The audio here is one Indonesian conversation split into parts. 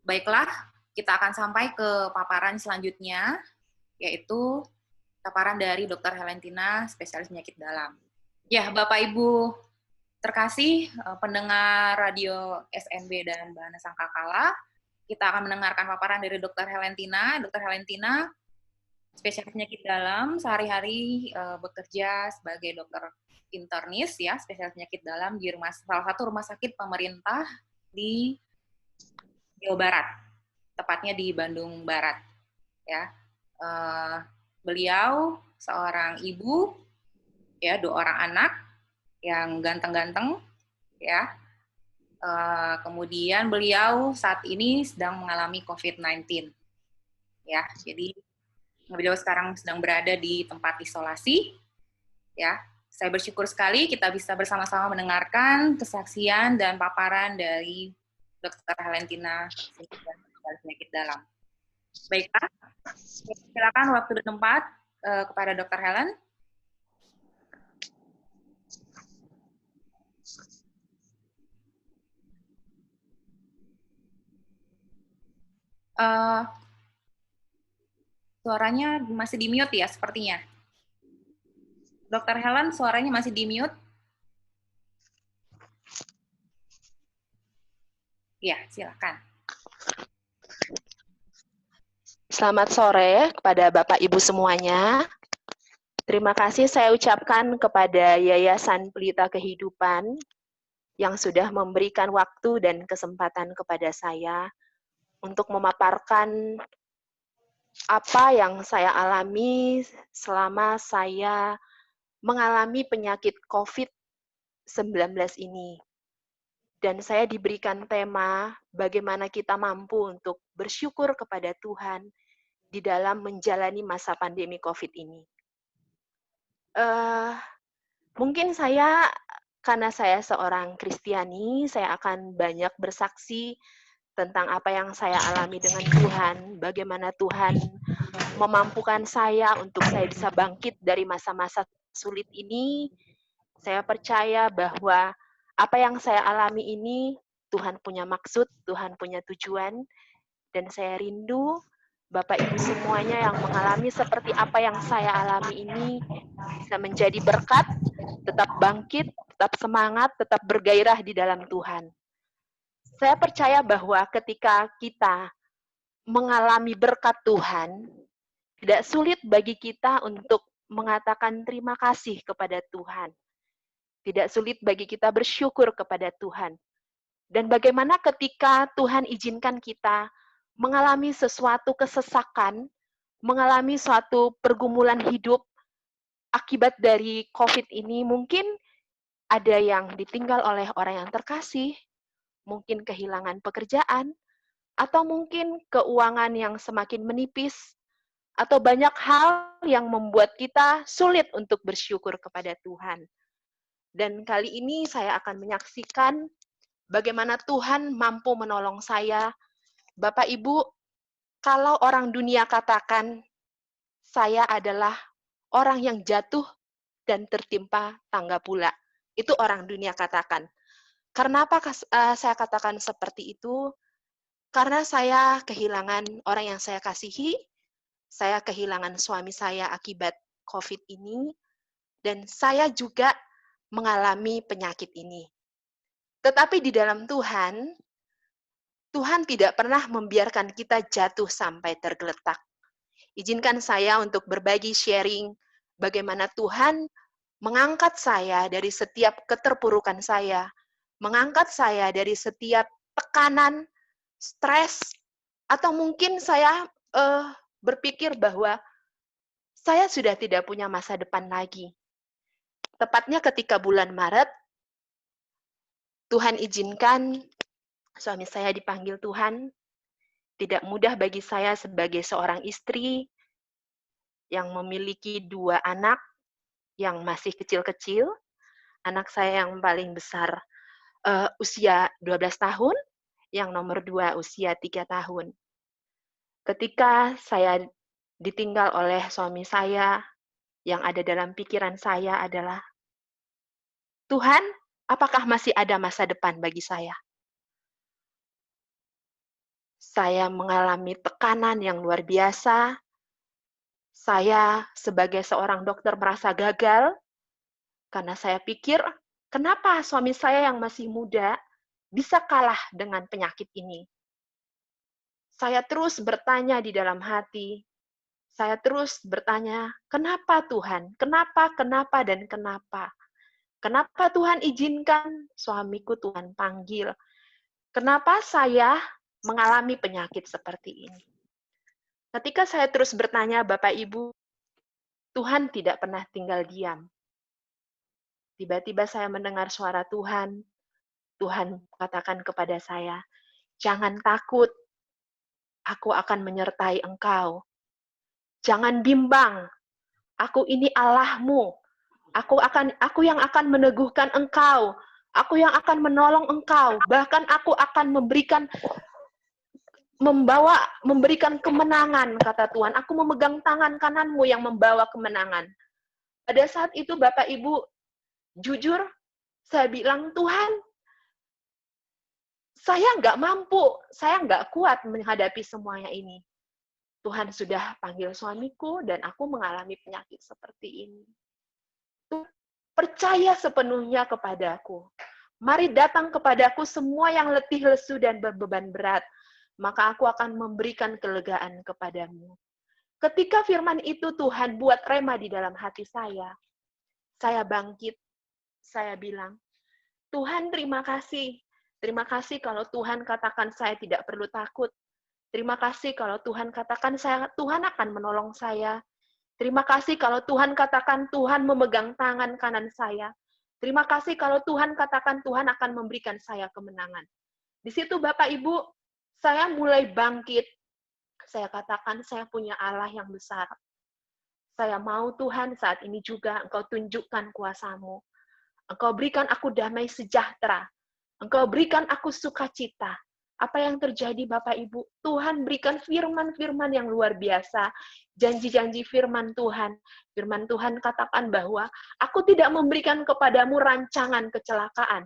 Baiklah, kita akan sampai ke paparan selanjutnya, yaitu paparan dari Dr. Helentina, spesialis penyakit dalam. Ya, Bapak Ibu terkasih pendengar radio SNB dan Bahana Sangkakala, kita akan mendengarkan paparan dari Dr. Helentina. Dr. Helentina, spesialis penyakit dalam, sehari-hari bekerja sebagai dokter internis, ya, spesialis penyakit dalam di salah satu rumah sakit pemerintah di Jawa Barat, tepatnya di Bandung Barat. Ya, beliau seorang ibu, ya, 2 orang anak yang ganteng-ganteng, ya. Kemudian beliau saat ini sedang mengalami COVID-19, ya. Jadi beliau sekarang sedang berada di tempat isolasi, ya. Saya bersyukur sekali kita bisa bersama-sama mendengarkan kesaksian dan paparan dari Dr. Helentina, penyakit dalam. Baiklah, silakan waktu dan tempat kepada Dr. Helen. Suaranya masih di mute ya sepertinya. Dr. Helen, suaranya masih di mute. Ya, silakan. Selamat sore kepada Bapak Ibu semuanya. Terima kasih saya ucapkan kepada Yayasan Pelita Kehidupan yang sudah memberikan waktu dan kesempatan kepada saya untuk memaparkan apa yang saya alami selama saya mengalami penyakit COVID-19 ini. Dan saya diberikan tema bagaimana kita mampu untuk bersyukur kepada Tuhan di dalam menjalani masa pandemi COVID ini. Mungkin karena saya seorang Kristiani, saya akan banyak bersaksi tentang apa yang saya alami dengan Tuhan, bagaimana Tuhan memampukan saya untuk saya bisa bangkit dari masa-masa sulit ini. Saya percaya bahwa apa yang saya alami ini, Tuhan punya maksud, Tuhan punya tujuan, dan saya rindu Bapak Ibu semuanya yang mengalami seperti apa yang saya alami ini bisa menjadi berkat, tetap bangkit, tetap semangat, tetap bergairah di dalam Tuhan. Saya percaya bahwa ketika kita mengalami berkat Tuhan, tidak sulit bagi kita untuk mengatakan terima kasih kepada Tuhan. Tidak sulit bagi kita bersyukur kepada Tuhan. Dan bagaimana ketika Tuhan izinkan kita mengalami sesuatu kesesakan, mengalami suatu pergumulan hidup akibat dari COVID ini, mungkin ada yang ditinggal oleh orang yang terkasih, mungkin kehilangan pekerjaan, atau mungkin keuangan yang semakin menipis, atau banyak hal yang membuat kita sulit untuk bersyukur kepada Tuhan. Dan kali ini saya akan menyaksikan bagaimana Tuhan mampu menolong saya. Bapak Ibu, kalau orang dunia katakan saya adalah orang yang jatuh dan tertimpa tangga pula. Itu orang dunia katakan. Kenapa saya katakan seperti itu? Karena saya kehilangan orang yang saya kasihi, saya kehilangan suami saya akibat COVID ini, dan saya juga mengalami penyakit ini. Tetapi di dalam Tuhan, Tuhan tidak pernah membiarkan kita jatuh sampai tergeletak. Izinkan saya untuk berbagi sharing bagaimana Tuhan mengangkat saya dari setiap keterpurukan saya, mengangkat saya dari setiap tekanan, stres, atau mungkin saya berpikir bahwa saya sudah tidak punya masa depan lagi. Tepatnya ketika bulan Maret, Tuhan izinkan suami saya dipanggil Tuhan. Tidak mudah bagi saya sebagai seorang istri yang memiliki 2 anak yang masih kecil-kecil. Anak saya yang paling besar usia 12 tahun, yang nomor 2 usia 3 tahun. Ketika saya ditinggal oleh suami saya, yang ada dalam pikiran saya adalah, Tuhan, apakah masih ada masa depan bagi saya? Saya mengalami tekanan yang luar biasa. Saya sebagai seorang dokter merasa gagal karena saya pikir, kenapa suami saya yang masih muda bisa kalah dengan penyakit ini? Saya terus bertanya di dalam hati, saya terus bertanya, kenapa Tuhan? Kenapa, kenapa, dan kenapa? Kenapa Tuhan izinkan suamiku Tuhan panggil? Kenapa saya mengalami penyakit seperti ini? Ketika saya terus bertanya, Bapak Ibu, Tuhan tidak pernah tinggal diam. Tiba-tiba saya mendengar suara Tuhan. Tuhan katakan kepada saya, jangan takut, aku akan menyertai engkau. Jangan bimbang, aku ini Allahmu. Aku yang akan meneguhkan engkau. Aku yang akan menolong engkau. Bahkan aku akan memberikan kemenangan, kata Tuhan. Aku memegang tangan kananmu yang membawa kemenangan. Pada saat itu Bapak Ibu, jujur, saya bilang, Tuhan, saya nggak mampu, saya nggak kuat menghadapi semuanya ini. Tuhan sudah panggil suamiku dan aku mengalami penyakit seperti ini. Percaya sepenuhnya kepadaku. Mari datang kepadaku semua yang letih, lesu, dan berbeban berat. Maka aku akan memberikan kelegaan kepadamu. Ketika firman itu Tuhan buat rema di dalam hati saya bangkit. Saya bilang, Tuhan terima kasih. Terima kasih kalau Tuhan katakan saya tidak perlu takut. Terima kasih kalau Tuhan katakan Tuhan akan menolong saya. Terima kasih kalau Tuhan katakan Tuhan memegang tangan kanan saya. Terima kasih kalau Tuhan katakan Tuhan akan memberikan saya kemenangan. Di situ Bapak Ibu, saya mulai bangkit. Saya katakan saya punya Allah yang besar. Saya mau Tuhan saat ini juga Engkau tunjukkan kuasa-Mu. Engkau berikan aku damai sejahtera. Engkau berikan aku sukacita. Apa yang terjadi Bapak Ibu? Tuhan berikan firman-firman yang luar biasa. Janji-janji firman Tuhan. Firman Tuhan katakan bahwa aku tidak memberikan kepadamu rancangan kecelakaan.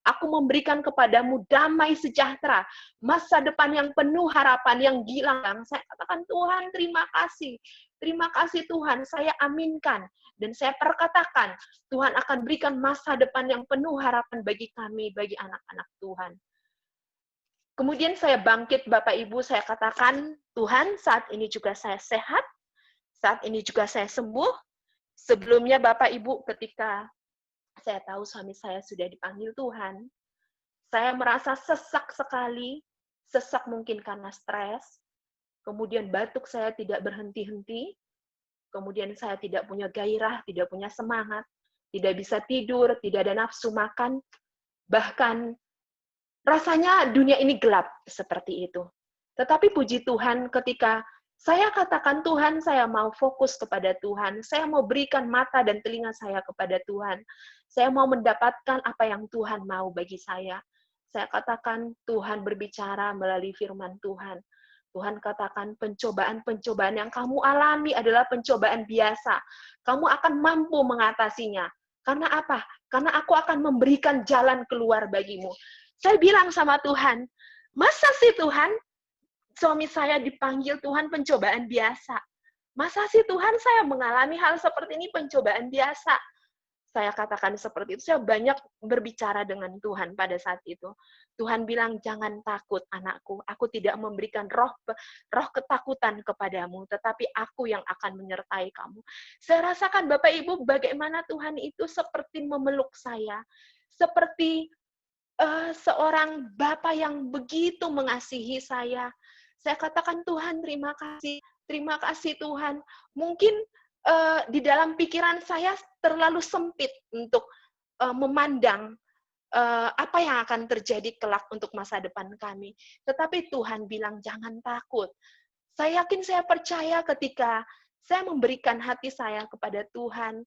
Aku memberikan kepadamu damai sejahtera. Masa depan yang penuh harapan, yang gilang. Saya katakan, Tuhan terima kasih. Terima kasih Tuhan, saya aminkan. Dan saya perkatakan, Tuhan akan berikan masa depan yang penuh harapan bagi kami, bagi anak-anak Tuhan. Kemudian saya bangkit, Bapak Ibu, saya katakan, Tuhan, saat ini juga saya sehat, saat ini juga saya sembuh. Sebelumnya, Bapak Ibu, ketika saya tahu suami saya sudah dipanggil Tuhan, saya merasa sesak sekali, sesak mungkin karena stres, kemudian batuk saya tidak berhenti-henti, kemudian saya tidak punya gairah, tidak punya semangat, tidak bisa tidur, tidak ada nafsu makan, bahkan rasanya dunia ini gelap seperti itu. Tetapi puji Tuhan ketika saya katakan Tuhan, saya mau fokus kepada Tuhan, saya mau berikan mata dan telinga saya kepada Tuhan, saya mau mendapatkan apa yang Tuhan mau bagi saya. Saya katakan Tuhan berbicara melalui firman Tuhan. Tuhan katakan pencobaan-pencobaan yang kamu alami adalah pencobaan biasa. Kamu akan mampu mengatasinya. Karena apa? Karena aku akan memberikan jalan keluar bagimu. Saya bilang sama Tuhan, masa sih Tuhan, suami saya dipanggil Tuhan pencobaan biasa? Masa sih Tuhan saya mengalami hal seperti ini pencobaan biasa? Saya katakan seperti itu, saya banyak berbicara dengan Tuhan pada saat itu. Tuhan bilang, jangan takut anakku, aku tidak memberikan roh ketakutan kepadamu, tetapi aku yang akan menyertai kamu. Saya rasakan Bapak Ibu, bagaimana Tuhan itu seperti memeluk saya, seperti seorang Bapa yang begitu mengasihi saya. Saya katakan, Tuhan terima kasih Tuhan. Mungkin di dalam pikiran saya terlalu sempit untuk memandang apa yang akan terjadi kelak untuk masa depan kami. Tetapi Tuhan bilang, jangan takut. Saya yakin, saya percaya ketika saya memberikan hati saya kepada Tuhan,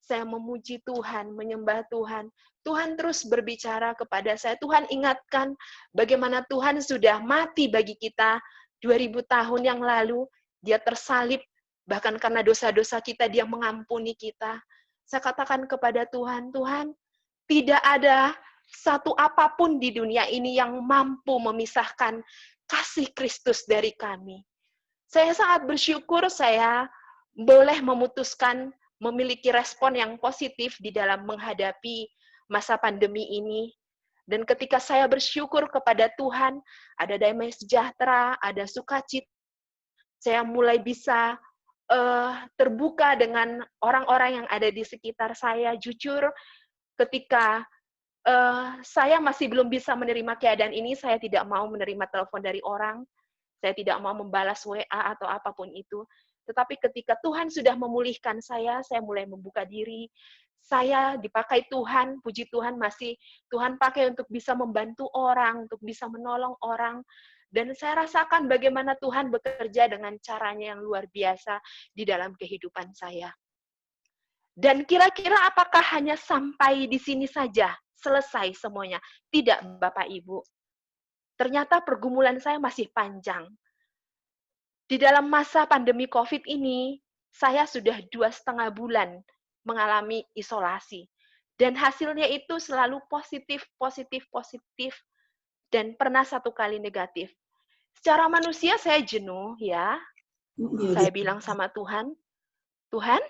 saya memuji Tuhan, menyembah Tuhan, Tuhan terus berbicara kepada saya. Tuhan ingatkan bagaimana Tuhan sudah mati bagi kita 2000 tahun yang lalu. Dia tersalib, bahkan karena dosa-dosa kita, dia mengampuni kita. Saya katakan kepada Tuhan, Tuhan, tidak ada satu apapun di dunia ini yang mampu memisahkan kasih Kristus dari kami. Saya sangat bersyukur saya boleh memutuskan memiliki respon yang positif di dalam menghadapi masa pandemi ini. Dan ketika saya bersyukur kepada Tuhan, ada damai sejahtera, ada sukacita, saya mulai bisa terbuka dengan orang-orang yang ada di sekitar saya. Jujur, ketika saya masih belum bisa menerima keadaan ini, saya tidak mau menerima telepon dari orang, saya tidak mau membalas WA atau apapun itu. Tetapi ketika Tuhan sudah memulihkan saya mulai membuka diri. Saya dipakai Tuhan, puji Tuhan masih Tuhan pakai untuk bisa membantu orang, untuk bisa menolong orang. Dan saya rasakan bagaimana Tuhan bekerja dengan caranya yang luar biasa di dalam kehidupan saya. Dan kira-kira apakah hanya sampai di sini saja, selesai semuanya? Tidak, Bapak Ibu. Ternyata pergumulan saya masih panjang. Di dalam masa pandemi COVID ini, saya sudah 2,5 bulan mengalami isolasi. Dan hasilnya itu selalu positif, positif, positif, dan pernah 1 kali negatif. Secara manusia saya jenuh, ya. Saya bilang sama Tuhan, Tuhan,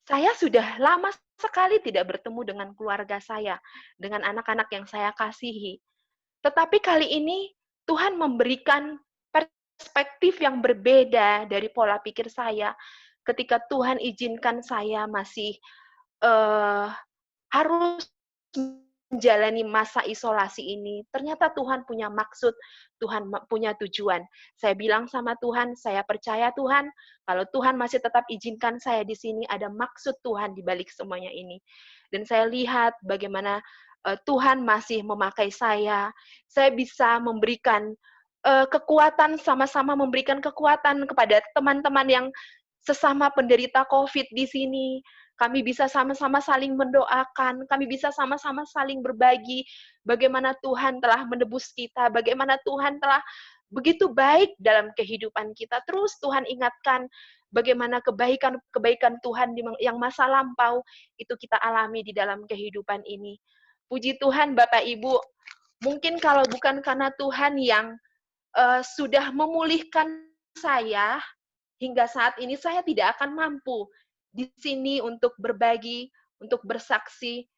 saya sudah lama sekali tidak bertemu dengan keluarga saya, dengan anak-anak yang saya kasihi. Tetapi kali ini Tuhan memberikan perspektif yang berbeda dari pola pikir saya. Ketika Tuhan izinkan saya masih harus menjalani masa isolasi ini, ternyata Tuhan punya maksud, Tuhan punya tujuan. Saya bilang sama Tuhan, saya percaya Tuhan, kalau Tuhan masih tetap izinkan saya di sini, ada maksud Tuhan di balik semuanya ini. Dan saya lihat bagaimana Tuhan masih memakai saya bisa memberikan kekuatan, sama-sama memberikan kekuatan kepada teman-teman yang sesama penderita COVID di sini. Kami bisa sama-sama saling mendoakan, kami bisa sama-sama saling berbagi bagaimana Tuhan telah menebus kita, bagaimana Tuhan telah begitu baik dalam kehidupan kita. Terus Tuhan ingatkan bagaimana kebaikan Tuhan yang masa lampau itu kita alami di dalam kehidupan ini. Puji Tuhan Bapak Ibu, mungkin kalau bukan karena Tuhan yang sudah memulihkan saya, hingga saat ini saya tidak akan mampu di sini untuk berbagi, untuk bersaksi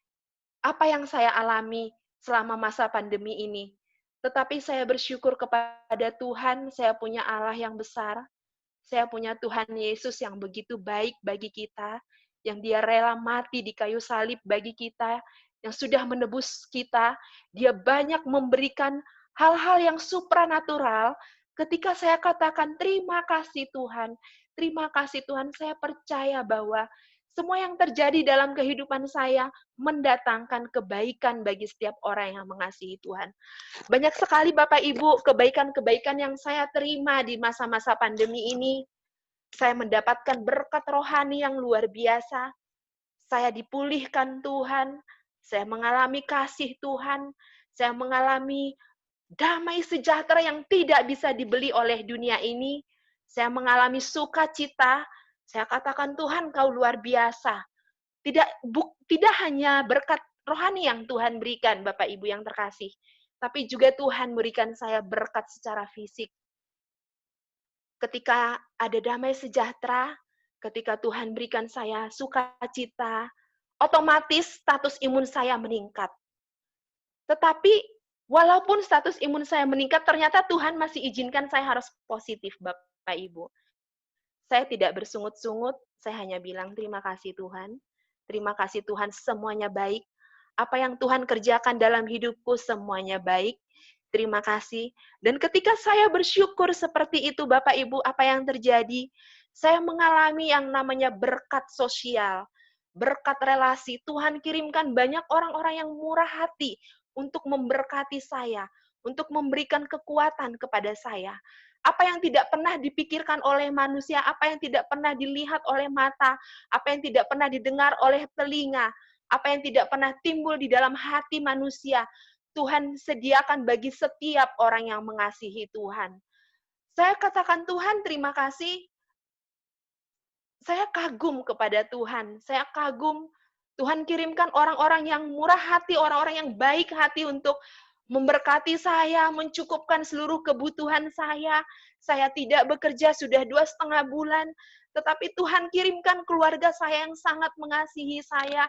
apa yang saya alami selama masa pandemi ini. Tetapi saya bersyukur kepada Tuhan, saya punya Allah yang besar, saya punya Tuhan Yesus yang begitu baik bagi kita, yang Dia rela mati di kayu salib bagi kita, yang sudah menebus kita. Dia banyak memberikan hal-hal yang supranatural. Ketika saya katakan terima kasih Tuhan, saya percaya bahwa semua yang terjadi dalam kehidupan saya mendatangkan kebaikan bagi setiap orang yang mengasihi Tuhan. Banyak sekali Bapak Ibu kebaikan-kebaikan yang saya terima di masa-masa pandemi ini. Saya mendapatkan berkat rohani yang luar biasa. Saya dipulihkan Tuhan, saya mengalami kasih Tuhan, saya mengalami damai sejahtera yang tidak bisa dibeli oleh dunia ini. Saya mengalami sukacita. Saya katakan, Tuhan, Kau luar biasa. Tidak hanya berkat rohani yang Tuhan berikan, Bapak Ibu yang terkasih, tapi juga Tuhan berikan saya berkat secara fisik. Ketika ada damai sejahtera, ketika Tuhan berikan saya sukacita, otomatis status imun saya meningkat. Tetapi walaupun status imun saya meningkat, ternyata Tuhan masih izinkan saya harus positif, Bapak Ibu. Saya tidak bersungut-sungut, saya hanya bilang terima kasih Tuhan. Terima kasih Tuhan, semuanya baik. Apa yang Tuhan kerjakan dalam hidupku, semuanya baik. Terima kasih. Dan ketika saya bersyukur seperti itu, Bapak Ibu, apa yang terjadi? Saya mengalami yang namanya berkat sosial, berkat relasi. Tuhan kirimkan banyak orang-orang yang murah hati untuk memberkati saya, untuk memberikan kekuatan kepada saya. Apa yang tidak pernah dipikirkan oleh manusia, apa yang tidak pernah dilihat oleh mata, apa yang tidak pernah didengar oleh telinga, apa yang tidak pernah timbul di dalam hati manusia, Tuhan sediakan bagi setiap orang yang mengasihi Tuhan. Saya katakan, Tuhan, terima kasih. Saya kagum kepada Tuhan. Saya kagum Tuhan kirimkan orang-orang yang murah hati, orang-orang yang baik hati untuk memberkati saya, mencukupkan seluruh kebutuhan saya. Saya tidak bekerja sudah 2,5 bulan, tetapi Tuhan kirimkan keluarga saya yang sangat mengasihi saya,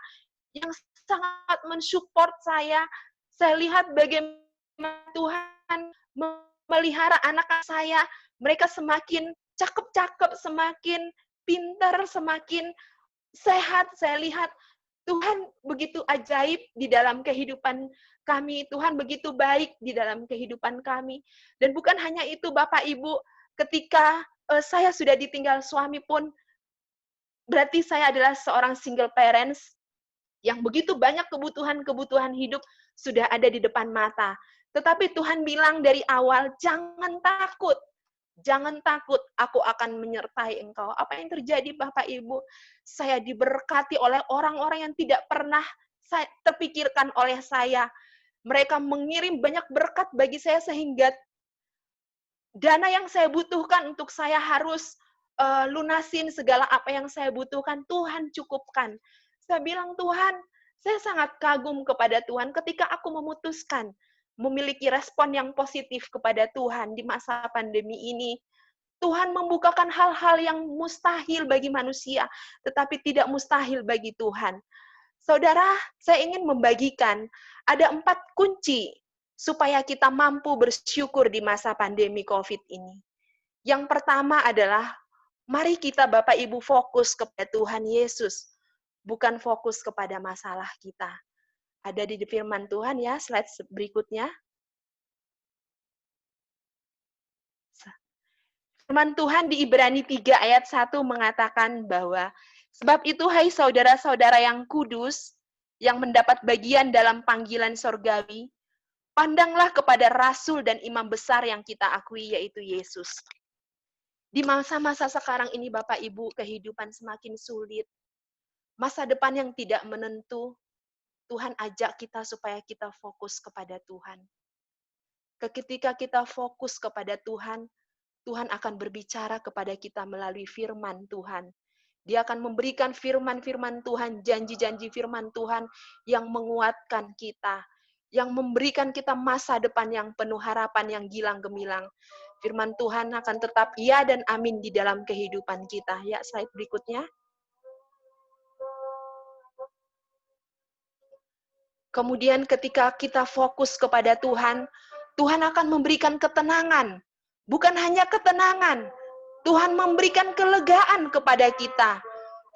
yang sangat mensupport saya. Saya lihat bagaimana Tuhan memelihara anak saya. Mereka semakin cakep-cakep, semakin pintar, semakin sehat. Saya lihat Tuhan begitu ajaib di dalam kehidupan kami. Tuhan begitu baik di dalam kehidupan kami. Dan bukan hanya itu, Bapak Ibu, ketika saya sudah ditinggal suami pun, berarti saya adalah seorang single parents yang begitu banyak kebutuhan-kebutuhan hidup sudah ada di depan mata. Tetapi Tuhan bilang dari awal, jangan takut. Jangan takut, aku akan menyertai engkau. Apa yang terjadi Bapak Ibu? Saya diberkati oleh orang-orang yang tidak pernah terpikirkan oleh saya. Mereka mengirim banyak berkat bagi saya sehingga dana yang saya butuhkan untuk saya harus lunasin segala apa yang saya butuhkan, Tuhan cukupkan. Saya bilang, Tuhan, saya sangat kagum kepada Tuhan ketika aku memutuskan memiliki respon yang positif kepada Tuhan di masa pandemi ini. Tuhan membukakan hal-hal yang mustahil bagi manusia, tetapi tidak mustahil bagi Tuhan. Saudara, saya ingin membagikan ada 4 kunci supaya kita mampu bersyukur di masa pandemi COVID ini. Yang pertama adalah, mari kita Bapak Ibu fokus kepada Tuhan Yesus, bukan fokus kepada masalah kita. Ada di firman Tuhan ya, slide berikutnya. Firman Tuhan di Ibrani 3 ayat 1 mengatakan bahwa, sebab itu hai saudara-saudara yang kudus, yang mendapat bagian dalam panggilan sorgawi, pandanglah kepada rasul dan imam besar yang kita akui, yaitu Yesus. Di masa-masa sekarang ini Bapak Ibu, kehidupan semakin sulit, masa depan yang tidak menentu, Tuhan ajak kita supaya kita fokus kepada Tuhan. Ketika kita fokus kepada Tuhan, Tuhan akan berbicara kepada kita melalui firman Tuhan. Dia akan memberikan firman-firman Tuhan, janji-janji firman Tuhan yang menguatkan kita, yang memberikan kita masa depan yang penuh harapan, yang gilang gemilang. Firman Tuhan akan tetap ya dan amin di dalam kehidupan kita. Ya, slide berikutnya. Kemudian ketika kita fokus kepada Tuhan, Tuhan akan memberikan ketenangan. Bukan hanya ketenangan, Tuhan memberikan kelegaan kepada kita.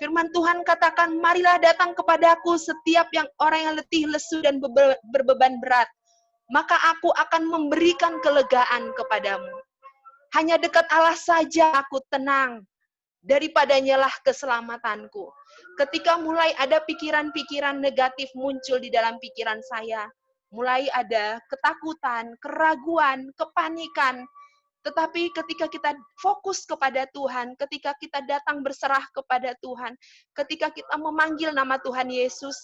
Firman Tuhan katakan, marilah datang kepadaku setiap orang yang letih, lesu, dan berbeban berat. Maka aku akan memberikan kelegaan kepadamu. Hanya dekat Allah saja aku tenang. Daripadanya lah keselamatanku. Ketika mulai ada pikiran-pikiran negatif muncul di dalam pikiran saya, mulai ada ketakutan, keraguan, kepanikan. Tetapi ketika kita fokus kepada Tuhan, ketika kita datang berserah kepada Tuhan, ketika kita memanggil nama Tuhan Yesus,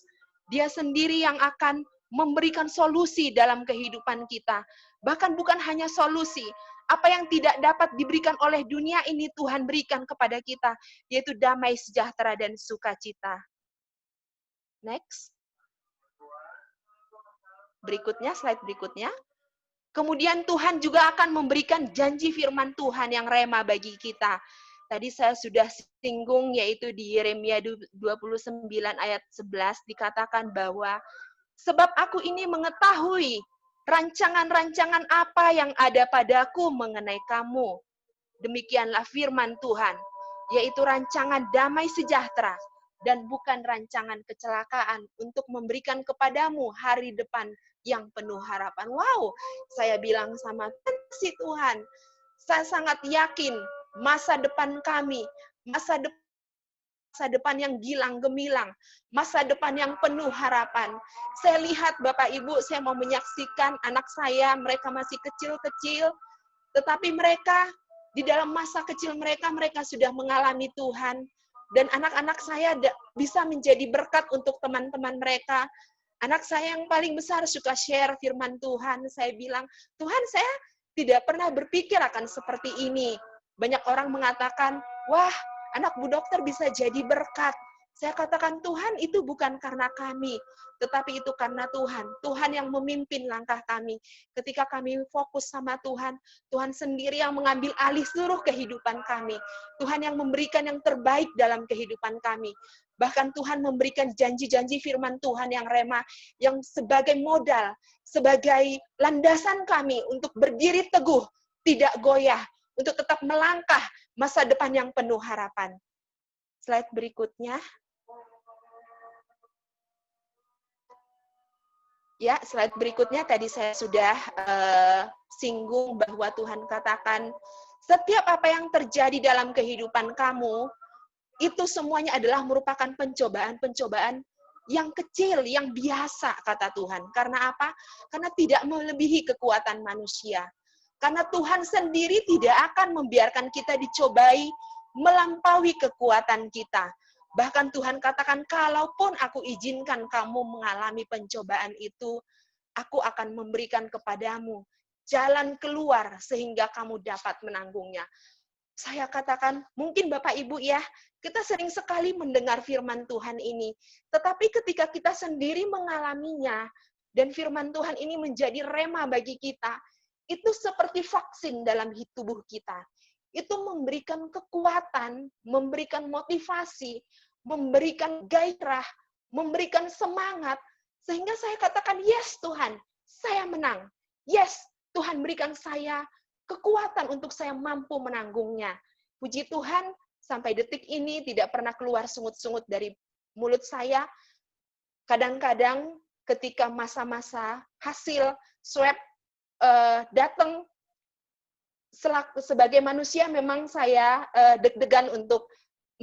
Dia sendiri yang akan memberikan solusi dalam kehidupan kita. Bahkan bukan hanya solusi, apa yang tidak dapat diberikan oleh dunia ini Tuhan berikan kepada kita, yaitu damai sejahtera dan sukacita. Next. Berikutnya, slide berikutnya. Kemudian Tuhan juga akan memberikan janji firman Tuhan yang rema bagi kita. Tadi saya sudah singgung, yaitu di Yeremia 29 ayat 11 dikatakan bahwa, sebab aku ini mengetahui rancangan-rancangan apa yang ada padaku mengenai kamu. Demikianlah firman Tuhan, yaitu rancangan damai sejahtera dan bukan rancangan kecelakaan, untuk memberikan kepadamu hari depan yang penuh harapan. Wow, saya bilang sama si Tuhan, saya sangat yakin masa depan kami, masa depan yang gilang gemilang, masa depan yang penuh harapan. Saya lihat Bapak Ibu, saya mau menyaksikan anak saya, mereka masih kecil-kecil, tetapi mereka di dalam masa kecil mereka sudah mengalami Tuhan. Dan anak-anak saya bisa menjadi berkat untuk teman-teman mereka. Anak saya yang paling besar suka share firman Tuhan. Saya bilang, Tuhan, saya tidak pernah berpikir akan seperti ini. Banyak orang mengatakan, wah, anak Bu Dokter bisa jadi berkat. Saya katakan, Tuhan, itu bukan karena kami, tetapi itu karena Tuhan. Tuhan yang memimpin langkah kami. Ketika kami fokus sama Tuhan, Tuhan sendiri yang mengambil alih seluruh kehidupan kami. Tuhan yang memberikan yang terbaik dalam kehidupan kami. Bahkan Tuhan memberikan janji-janji firman Tuhan yang rema, yang sebagai modal, sebagai landasan kami untuk berdiri teguh, tidak goyah, untuk tetap melangkah masa depan yang penuh harapan. Slide berikutnya. Ya, slide berikutnya tadi saya sudah singgung bahwa Tuhan katakan, setiap apa yang terjadi dalam kehidupan kamu, itu semuanya adalah merupakan pencobaan-pencobaan yang kecil, yang biasa, kata Tuhan. Karena apa? Karena tidak melebihi kekuatan manusia. Karena Tuhan sendiri tidak akan membiarkan kita dicobai melampaui kekuatan kita. Bahkan Tuhan katakan, kalaupun aku izinkan kamu mengalami pencobaan itu, aku akan memberikan kepadamu jalan keluar sehingga kamu dapat menanggungnya. Saya katakan, mungkin Bapak Ibu ya, kita sering sekali mendengar firman Tuhan ini. Tetapi ketika kita sendiri mengalaminya, dan firman Tuhan ini menjadi rema bagi kita, itu seperti vaksin dalam tubuh kita. Itu memberikan kekuatan, memberikan motivasi, memberikan gairah, memberikan semangat, sehingga saya katakan, yes Tuhan, saya menang. Yes, Tuhan berikan saya kekuatan untuk saya mampu menanggungnya. Puji Tuhan, sampai detik ini tidak pernah keluar sungut-sungut dari mulut saya. Kadang-kadang ketika masa-masa hasil swab datang, sebagai manusia memang saya deg-degan untuk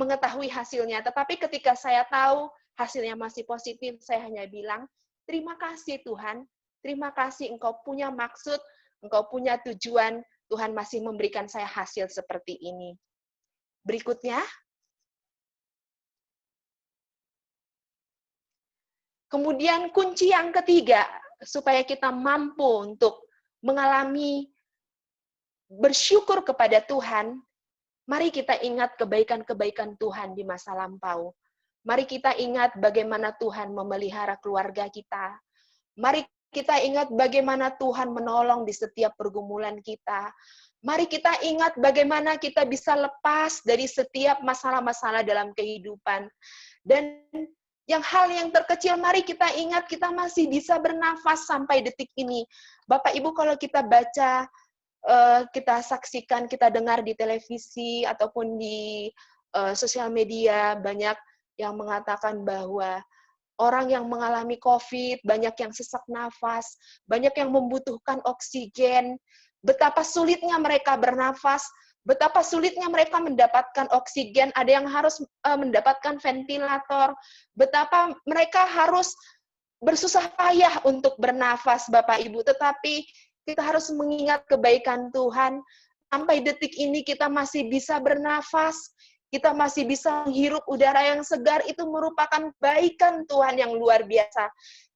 mengetahui hasilnya. Tetapi ketika saya tahu hasilnya masih positif, saya hanya bilang, terima kasih Tuhan, terima kasih Engkau punya maksud, Engkau punya tujuan, Tuhan masih memberikan saya hasil seperti ini. Berikutnya. Kemudian kunci yang ketiga, supaya kita mampu untuk mengalami bersyukur kepada Tuhan, mari kita ingat kebaikan-kebaikan Tuhan di masa lampau. Mari kita ingat bagaimana Tuhan memelihara keluarga kita. Mari kita ingat bagaimana Tuhan menolong di setiap pergumulan kita. Mari kita ingat bagaimana kita bisa lepas dari setiap masalah-masalah dalam kehidupan. Dan hal yang terkecil, mari kita ingat kita masih bisa bernafas sampai detik ini. Bapak Ibu, kalau kita baca, kita saksikan, kita dengar di televisi ataupun di sosial media, banyak yang mengatakan bahwa orang yang mengalami COVID, banyak yang sesak nafas, banyak yang membutuhkan oksigen, betapa sulitnya mereka bernafas, betapa sulitnya mereka mendapatkan oksigen, ada yang harus mendapatkan ventilator, betapa mereka harus bersusah payah untuk bernafas, Bapak Ibu, tetapi kita harus mengingat kebaikan Tuhan. Sampai detik ini kita masih bisa bernafas, kita masih bisa menghirup udara yang segar, itu merupakan kebaikan Tuhan yang luar biasa.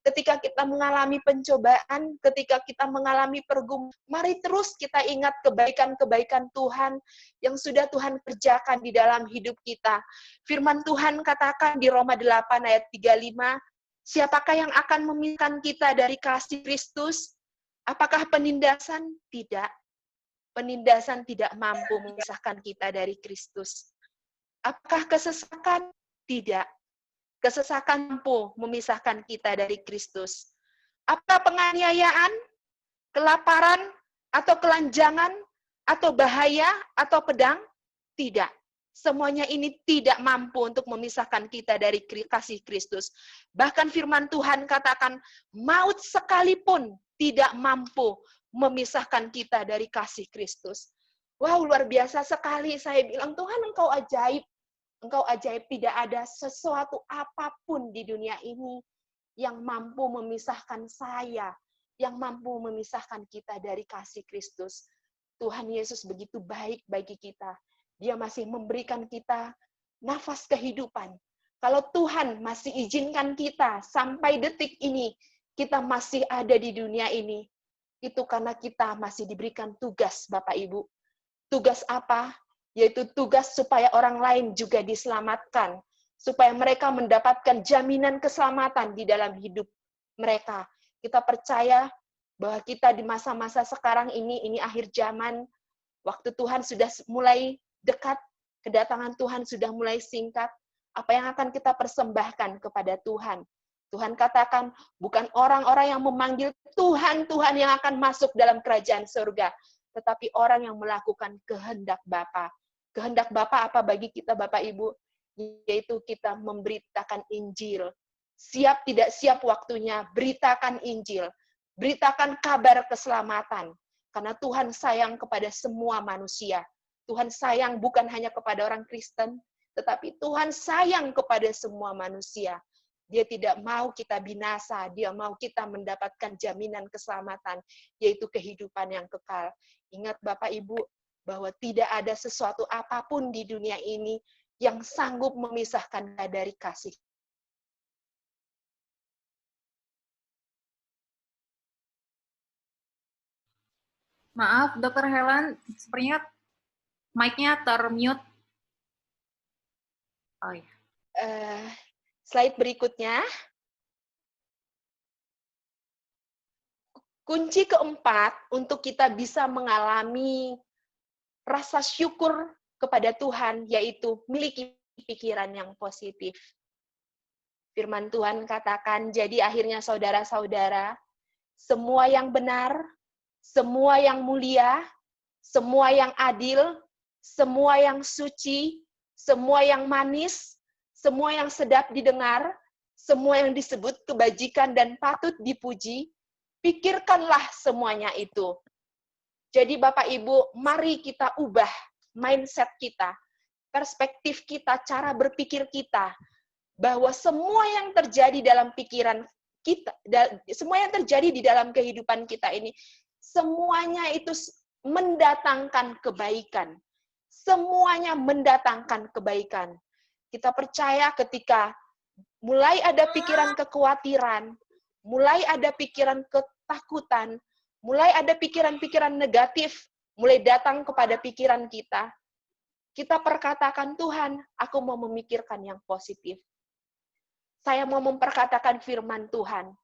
Ketika kita mengalami pencobaan, ketika kita mengalami pergumulan, mari terus kita ingat kebaikan-kebaikan Tuhan yang sudah Tuhan kerjakan di dalam hidup kita. Firman Tuhan katakan di Roma 8 ayat 35, siapakah yang akan memisahkan kita dari kasih Kristus? Apakah penindasan? Tidak. Penindasan tidak mampu memisahkan kita dari Kristus. Apakah kesesakan? Tidak. Kesesakan mampu memisahkan kita dari Kristus. Apakah penganiayaan, kelaparan, atau kelanjangan, atau bahaya, atau pedang? Tidak. Semuanya ini tidak mampu untuk memisahkan kita dari kasih Kristus. Bahkan firman Tuhan katakan, maut sekalipun tidak mampu memisahkan kita dari kasih Kristus. Wow, luar biasa sekali. Saya bilang, Tuhan Engkau ajaib. Engkau ajaib, tidak ada sesuatu apapun di dunia ini yang mampu memisahkan saya, yang mampu memisahkan kita dari kasih Kristus. Tuhan Yesus begitu baik bagi kita. Dia masih memberikan kita nafas kehidupan. Kalau Tuhan masih izinkan kita sampai detik ini, kita masih ada di dunia ini, itu karena kita masih diberikan tugas, Bapak Ibu. Tugas apa? Yaitu tugas supaya orang lain juga diselamatkan, supaya mereka mendapatkan jaminan keselamatan di dalam hidup mereka. Kita percaya bahwa kita di masa-masa sekarang ini akhir zaman, waktu Tuhan sudah mulai dekat, kedatangan Tuhan sudah mulai singkat. Apa yang akan kita persembahkan kepada Tuhan? Tuhan katakan, bukan orang-orang yang memanggil Tuhan, Tuhan yang akan masuk dalam kerajaan surga, tetapi orang yang melakukan kehendak Bapa. Kehendak Bapa apa bagi kita, Bapak Ibu? Yaitu kita memberitakan Injil. Siap tidak siap waktunya, beritakan Injil. Beritakan kabar keselamatan. Karena Tuhan sayang kepada semua manusia. Tuhan sayang bukan hanya kepada orang Kristen, tetapi Tuhan sayang kepada semua manusia. Dia tidak mau kita binasa, dia mau kita mendapatkan jaminan keselamatan, yaitu kehidupan yang kekal. Ingat Bapak Ibu, bahwa tidak ada sesuatu apapun di dunia ini yang sanggup memisahkan dari kasih. Maaf, Dokter Helen, sepertinya mic-nya termute. Oh iya. Slide berikutnya. Kunci keempat untuk kita bisa mengalami rasa syukur kepada Tuhan, yaitu miliki pikiran yang positif. Firman Tuhan katakan, jadi akhirnya saudara-saudara, semua yang benar, semua yang mulia, semua yang adil, semua yang suci, semua yang manis, semua yang sedap didengar, semua yang disebut kebajikan dan patut dipuji, pikirkanlah semuanya itu. Jadi Bapak Ibu, mari kita ubah mindset kita, perspektif kita, cara berpikir kita, bahwa semua yang terjadi dalam pikiran kita, semua yang terjadi di dalam kehidupan kita ini, semuanya itu mendatangkan kebaikan. Semuanya mendatangkan kebaikan. Kita percaya ketika mulai ada pikiran kekhawatiran, mulai ada pikiran ketakutan, mulai ada pikiran-pikiran negatif, mulai datang kepada pikiran kita, kita perkatakan, Tuhan, aku mau memikirkan yang positif. Saya mau memperkatakan firman Tuhan,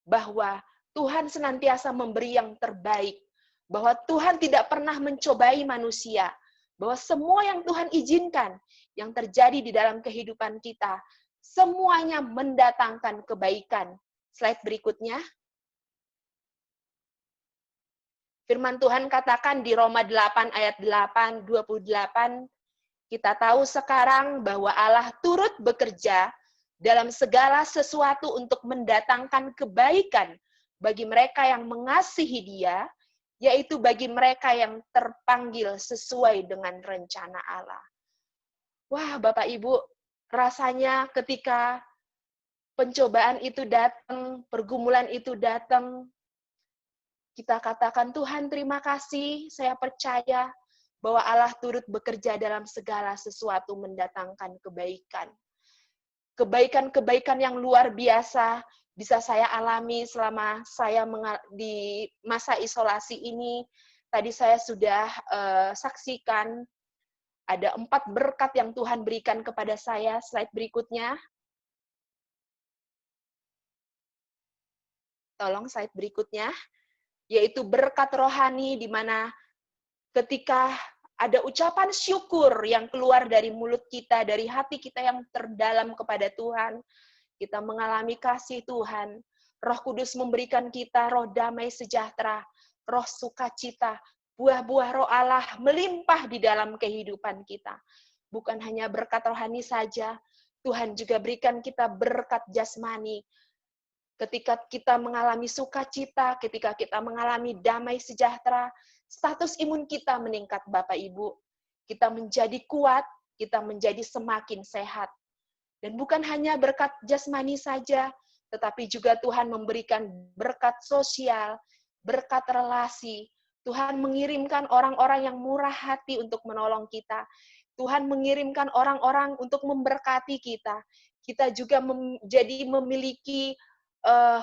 bahwa Tuhan senantiasa memberi yang terbaik, bahwa Tuhan tidak pernah mencobai manusia, bahwa semua yang Tuhan izinkan, yang terjadi di dalam kehidupan kita, semuanya mendatangkan kebaikan. Slide berikutnya. Firman Tuhan katakan di Roma 8 ayat 8, 28, kita tahu sekarang bahwa Allah turut bekerja dalam segala sesuatu untuk mendatangkan kebaikan bagi mereka yang mengasihi Dia, yaitu bagi mereka yang terpanggil sesuai dengan rencana Allah. Wah, Bapak Ibu, rasanya ketika pencobaan itu datang, pergumulan itu datang, kita katakan, Tuhan terima kasih, saya percaya bahwa Allah turut bekerja dalam segala sesuatu mendatangkan kebaikan. Kebaikan-kebaikan yang luar biasa bisa saya alami selama saya di masa isolasi ini. Tadi saya sudah saksikan ada 4 berkat yang Tuhan berikan kepada saya. Slide berikutnya. Tolong slide berikutnya. Yaitu berkat rohani di mana ketika ada ucapan syukur yang keluar dari mulut kita, dari hati kita yang terdalam kepada Tuhan, kita mengalami kasih Tuhan. Roh Kudus memberikan kita roh damai sejahtera, roh sukacita, buah-buah roh Allah melimpah di dalam kehidupan kita. Bukan hanya berkat rohani saja, Tuhan juga berikan kita berkat jasmani. Ketika kita mengalami sukacita, ketika kita mengalami damai sejahtera, status imun kita meningkat, Bapak Ibu. Kita menjadi kuat, kita menjadi semakin sehat. Dan bukan hanya berkat jasmani saja, tetapi juga Tuhan memberikan berkat sosial, berkat relasi. Tuhan mengirimkan orang-orang yang murah hati untuk menolong kita. Tuhan mengirimkan orang-orang untuk memberkati kita. Kita juga jadi memiliki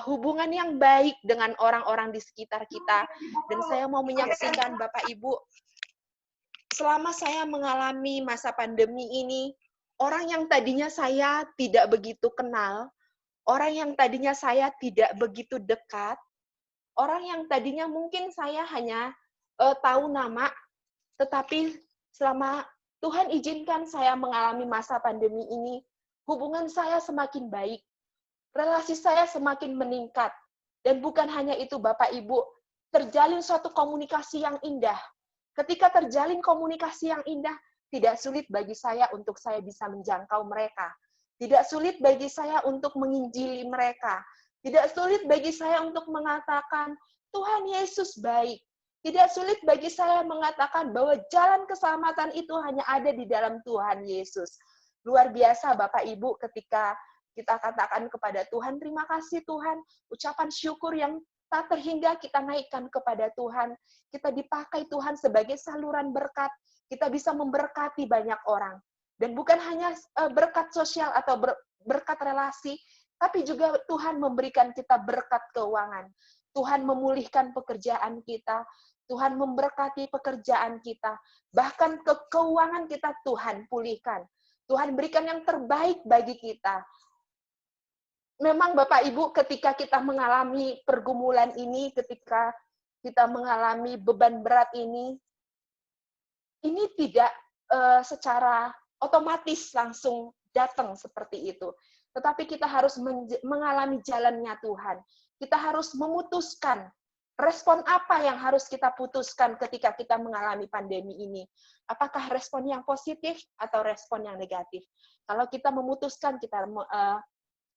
hubungan yang baik dengan orang-orang di sekitar kita. Dan saya mau menyaksikan Bapak Ibu, selama saya mengalami masa pandemi ini, orang yang tadinya saya tidak begitu kenal, orang yang tadinya saya tidak begitu dekat, orang yang tadinya mungkin saya hanya tahu nama, tetapi selama Tuhan izinkan saya mengalami masa pandemi ini, hubungan saya semakin baik, relasi saya semakin meningkat. Dan bukan hanya itu Bapak Ibu, terjalin suatu komunikasi yang indah. Ketika terjalin komunikasi yang indah, tidak sulit bagi saya untuk saya bisa menjangkau mereka. Tidak sulit bagi saya untuk menginjili mereka. Tidak sulit bagi saya untuk mengatakan, Tuhan Yesus baik. Tidak sulit bagi saya mengatakan bahwa jalan keselamatan itu hanya ada di dalam Tuhan Yesus. Luar biasa Bapak Ibu ketika kita katakan kepada Tuhan, terima kasih Tuhan, ucapan syukur yang tak terhingga kita naikkan kepada Tuhan. Kita dipakai Tuhan sebagai saluran berkat, kita bisa memberkati banyak orang. Dan bukan hanya berkat sosial atau berkat relasi, tapi juga Tuhan memberikan kita berkat keuangan. Tuhan memulihkan pekerjaan kita, Tuhan memberkati pekerjaan kita, bahkan keuangan kita Tuhan pulihkan. Tuhan berikan yang terbaik bagi kita. Memang Bapak Ibu ketika kita mengalami pergumulan ini, ketika kita mengalami beban berat ini tidak secara otomatis langsung datang seperti itu. Tetapi kita harus mengalami jalannya Tuhan. Kita harus memutuskan respon apa yang harus kita putuskan ketika kita mengalami pandemi ini. Apakah respon yang positif atau respon yang negatif? Kalau kita memutuskan kita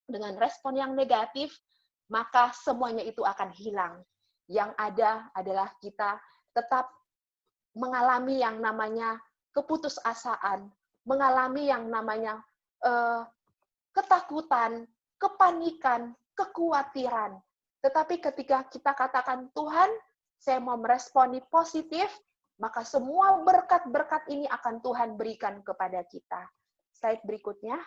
dengan respon yang negatif, maka semuanya itu akan hilang. Yang ada adalah kita tetap mengalami yang namanya keputusasaan, mengalami yang namanya ketakutan, kepanikan, kekhawatiran. Tetapi ketika kita katakan, Tuhan, saya mau meresponi positif, maka semua berkat-berkat ini akan Tuhan berikan kepada kita. Slide berikutnya.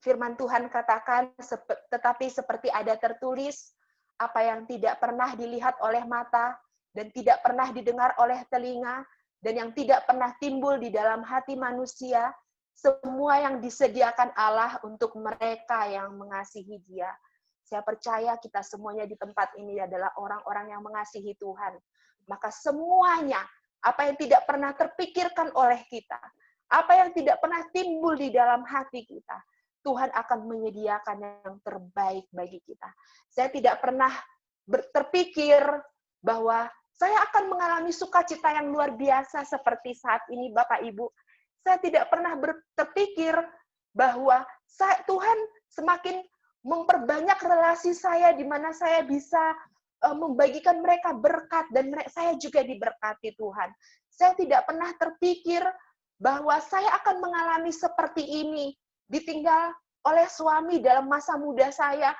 Firman Tuhan katakan, tetapi seperti ada tertulis, apa yang tidak pernah dilihat oleh mata, dan tidak pernah didengar oleh telinga, dan yang tidak pernah timbul di dalam hati manusia, semua yang disediakan Allah untuk mereka yang mengasihi Dia. Saya percaya kita semuanya di tempat ini adalah orang-orang yang mengasihi Tuhan. Maka semuanya, apa yang tidak pernah terpikirkan oleh kita, apa yang tidak pernah timbul di dalam hati kita, Tuhan akan menyediakan yang terbaik bagi kita. Saya tidak pernah terpikir bahwa saya akan mengalami sukacita yang luar biasa seperti saat ini, Bapak Ibu. Saya tidak pernah terpikir bahwa Tuhan semakin memperbanyak relasi saya di mana saya bisa membagikan mereka berkat dan saya juga diberkati Tuhan. Saya tidak pernah terpikir bahwa saya akan mengalami seperti ini, ditinggal oleh suami dalam masa muda saya,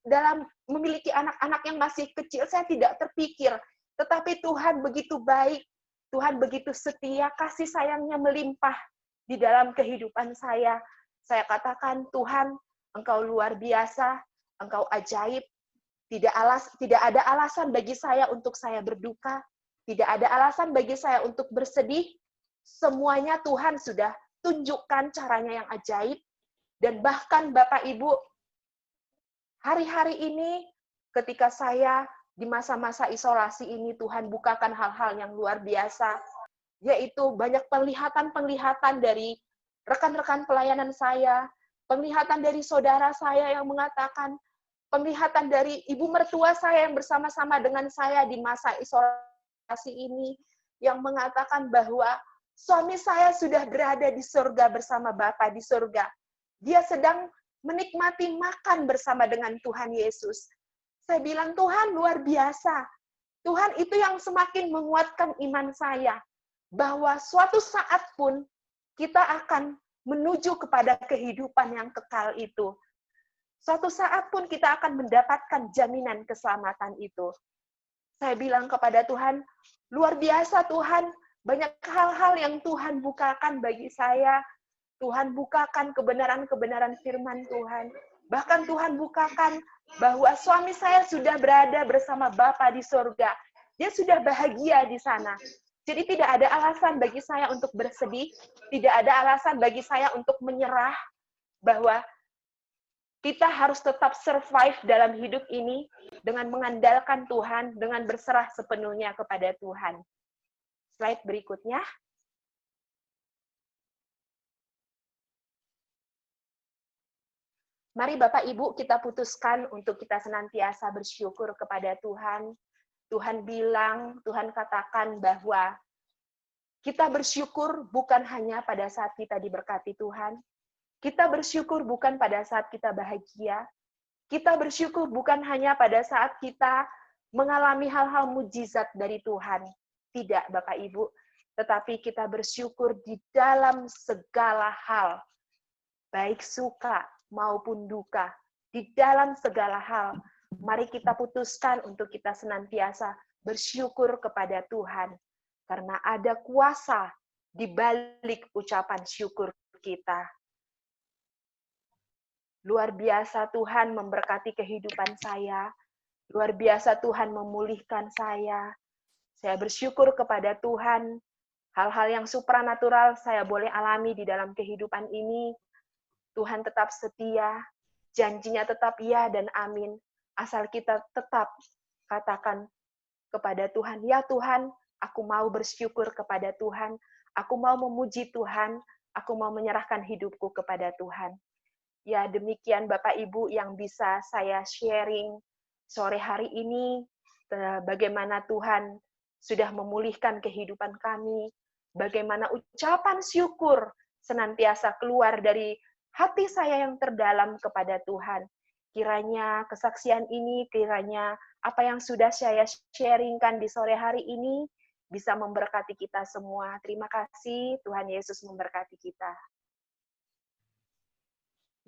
dalam memiliki anak-anak yang masih kecil, saya tidak terpikir. Tetapi Tuhan begitu baik, Tuhan begitu setia, kasih sayangnya melimpah di dalam kehidupan saya. Saya katakan, Tuhan, Engkau luar biasa, Engkau ajaib, tidak ada alasan bagi saya untuk saya berduka, tidak ada alasan bagi saya untuk bersedih, semuanya Tuhan sudah tunjukkan caranya yang ajaib, dan bahkan Bapak Ibu, hari-hari ini ketika saya di masa-masa isolasi ini, Tuhan bukakan hal-hal yang luar biasa, yaitu banyak penglihatan-penglihatan dari rekan-rekan pelayanan saya, penglihatan dari saudara saya yang mengatakan, penglihatan dari ibu mertua saya yang bersama-sama dengan saya di masa isolasi ini, yang mengatakan bahwa suami saya sudah berada di surga bersama Bapa di surga. Dia sedang menikmati makan bersama dengan Tuhan Yesus. Saya bilang, Tuhan luar biasa. Tuhan itu yang semakin menguatkan iman saya. Bahwa suatu saat pun kita akan menuju kepada kehidupan yang kekal itu. Suatu saat pun kita akan mendapatkan jaminan keselamatan itu. Saya bilang kepada Tuhan, luar biasa Tuhan, banyak hal-hal yang Tuhan bukakan bagi saya. Tuhan bukakan kebenaran-kebenaran firman Tuhan. Bahkan Tuhan bukakan bahwa suami saya sudah berada bersama Bapa di surga. Dia sudah bahagia di sana. Jadi tidak ada alasan bagi saya untuk bersedih, tidak ada alasan bagi saya untuk menyerah, bahwa kita harus tetap survive dalam hidup ini dengan mengandalkan Tuhan, dengan berserah sepenuhnya kepada Tuhan. Slide berikutnya. Mari Bapak Ibu kita putuskan untuk kita senantiasa bersyukur kepada Tuhan. Tuhan bilang, Tuhan katakan bahwa kita bersyukur bukan hanya pada saat kita diberkati Tuhan. Kita bersyukur bukan pada saat kita bahagia. Kita bersyukur bukan hanya pada saat kita mengalami hal-hal mujizat dari Tuhan. Tidak, Bapak Ibu. Tetapi kita bersyukur di dalam segala hal. Baik suka maupun duka. Di dalam segala hal. Mari kita putuskan untuk kita senantiasa bersyukur kepada Tuhan. Karena ada kuasa di balik ucapan syukur kita. Luar biasa Tuhan memberkati kehidupan saya. Luar biasa Tuhan memulihkan saya. Saya bersyukur kepada Tuhan. Hal-hal yang supranatural saya boleh alami di dalam kehidupan ini. Tuhan tetap setia. Janjinya tetap ya dan amin. Asal kita tetap katakan kepada Tuhan, ya Tuhan, aku mau bersyukur kepada Tuhan. Aku mau memuji Tuhan. Aku mau menyerahkan hidupku kepada Tuhan. Ya, demikian Bapak Ibu yang bisa saya sharing sore hari ini, bagaimana Tuhan sudah memulihkan kehidupan kami, bagaimana ucapan syukur senantiasa keluar dari hati saya yang terdalam kepada Tuhan. Kiranya kesaksian ini, kiranya apa yang sudah saya sharingkan di sore hari ini bisa memberkati kita semua. Terima kasih, Tuhan Yesus memberkati kita.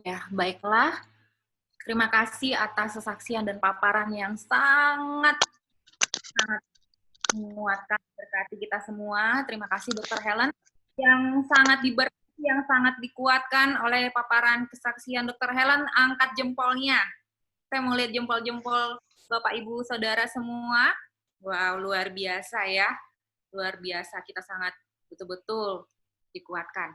Ya, baiklah. Terima kasih atas kesaksian dan paparan yang sangat menguatkan, berkati kita semua. Terima kasih Dr. Helen yang sangat diberkati, yang sangat dikuatkan oleh paparan kesaksian Dr. Helen. Angkat jempolnya. Saya mau lihat jempol-jempol Bapak, Ibu, Saudara semua. Wow, luar biasa ya. Luar biasa, kita sangat betul-betul dikuatkan.